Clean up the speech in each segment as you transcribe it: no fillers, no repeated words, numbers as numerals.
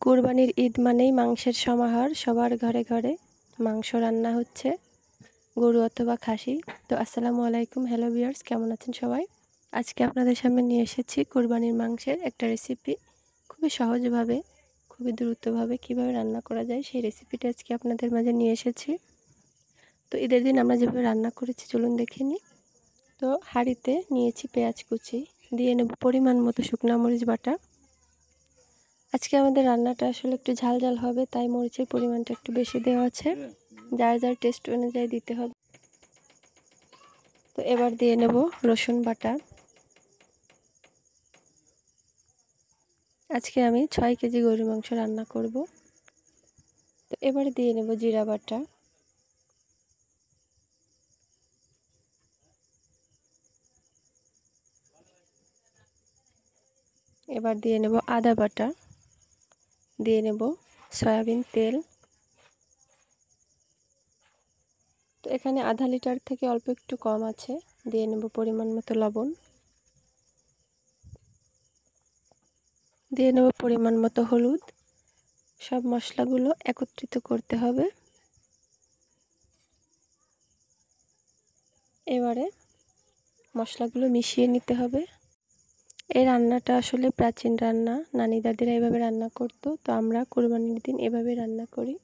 কুরবানির ঈদ মানেই মাংসের সমাহার। সবার ঘরে ঘরে মাংস রান্না হচ্ছে, গরু অথবা খাসি। তো আসসালামু আলাইকুম, হ্যালো ভিউয়ার্স, কেমন আছেন সবাই? আজকে আপনাদের সামনে নিয়ে এসেছি কুরবানির মাংসের একটা রেসিপি। খুবই সহজভাবে, খুবই দ্রুতভাবে কীভাবে রান্না করা যায় সেই রেসিপিটা আজকে আপনাদের মাঝে নিয়ে এসেছি। তো ঈদের দিন আমরা যেভাবে রান্না করেছি চলুন দেখে নিই। তো হাঁড়িতে নিয়েছি পেঁয়াজ কুচি, দিয়ে নেব পরিমাণ মতো শুকনা মরিচ বাটা। আজকে আমাদের রান্নাটা আসলে একটু ঝাল ঝাল হবে, তাই মরিচের পরিমাণটা একটু বেশি দেওয়া আছে, যার যার টেস্ট অনুযায়ী দিতে হবে। তো এবার দিয়ে নেব রসুন বাটা। আজকে আমি 6 কেজি গরুর মাংস রান্না করব। তো এবার দিয়ে নেব জিরা বাটা, এবার দিয়ে নেব আদা বাটা, দিয়ে নেব সয়াবিন তেল। তো এখানে আধা লিটার থেকে অল্প একটু কম আছে। দিয়ে নেব পরিমাণ মতো লবণ, দিয়ে নেব পরিমাণ মতো হলুদ। সব মশলাগুলো একত্রিত করতে হবে। এবারে মশলাগুলো মিশিয়ে নিতে হবে। এই রান্নাটা আসলে প্রাচীন রান্না, নানি দাদিরা এভাবে রান্না করতো, তো আমরা কুরবানির দিন এভাবে রান্না করি।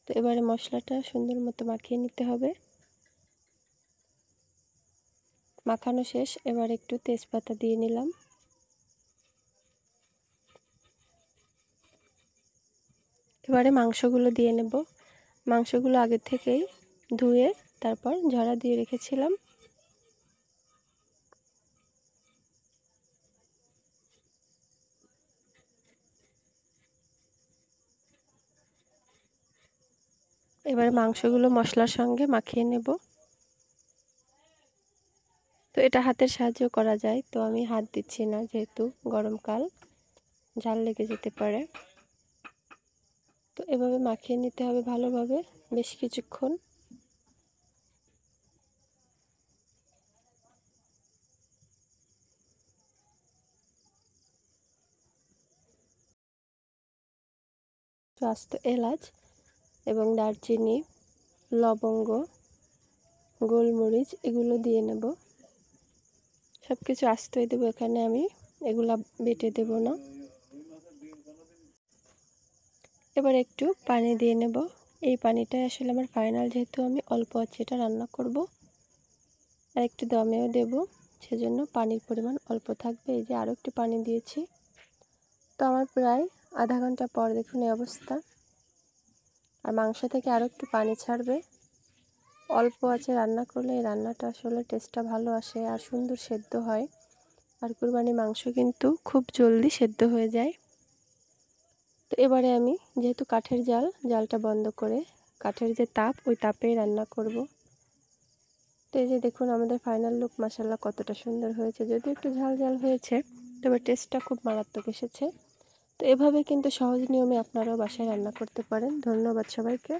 তো এবারে মশলাটা সুন্দর মতো মাখিয়ে নিতে হবে। মাখানো শেষ, এবার একটু তেজপাতা দিয়ে নিলাম। এবারে মাংসগুলো দিয়ে নেব। মাংসগুলো আগে থেকেই ধুয়ে তারপর ঝরা দিয়ে রেখেছিলাম। এবারে মাংসগুলো মশলার সঙ্গে মাখিয়ে নেব। তো এটা হাতের সাহায্যেও করা যায়, তো আমি হাত দিচ্ছি না, যেহেতু গরমকাল, ঝাল লেগে যেতে পারে। তো এভাবে মাখিয়ে নিতে হবে ভালোভাবে বেশ কিছুক্ষণ। আস্ত এলাচ এবং দারচিনি, লবঙ্গ, গোলমরিচ এগুলো দিয়ে নেব। সব কিছু আস্তই দেবো এখানে, আমি এগুলা বেটে দেব না। এবার একটু পানি দিয়ে নেব। এই পানিটাই আসলে আমার ফাইনাল, যেহেতু আমি অল্প আছে এটা রান্না করব আর একটু দমেও দেব, সেজন্য পানির পরিমাণ অল্প থাকবে। এই যে আরও একটু পানি দিয়েছি। তো আমার প্রায় আধা ঘন্টা পর দেখুন এই অবস্থা। আর মাংস থেকে আরও একটু পানি ছাড়বে। অল্প আছে রান্না করলে এই রান্নাটা আসলে টেস্টটা ভালো আসে আর সুন্দর সেদ্ধ হয়। আর কুরবানির মাংস কিন্তু খুব জলদি সেদ্ধ হয়ে যায়। তো এবারে আমি যেহেতু কাঠের জালটা বন্ধ করে কাঠের যে তাপ, ওই তাপেই রান্না করব। তো এই যে দেখুন আমাদের ফাইনাল লুক, মাশাআল্লাহ কতটা সুন্দর হয়েছে। যদিও একটু ঝাল ঝাল হয়েছে, তবে টেস্টটা খুব মারাত্মক এসেছে। তো এভাবে কিন্তু সহজ নিয়মে আপনারাও বাসায় রান্না করতে পারেন। ধন্যবাদ সবাইকে।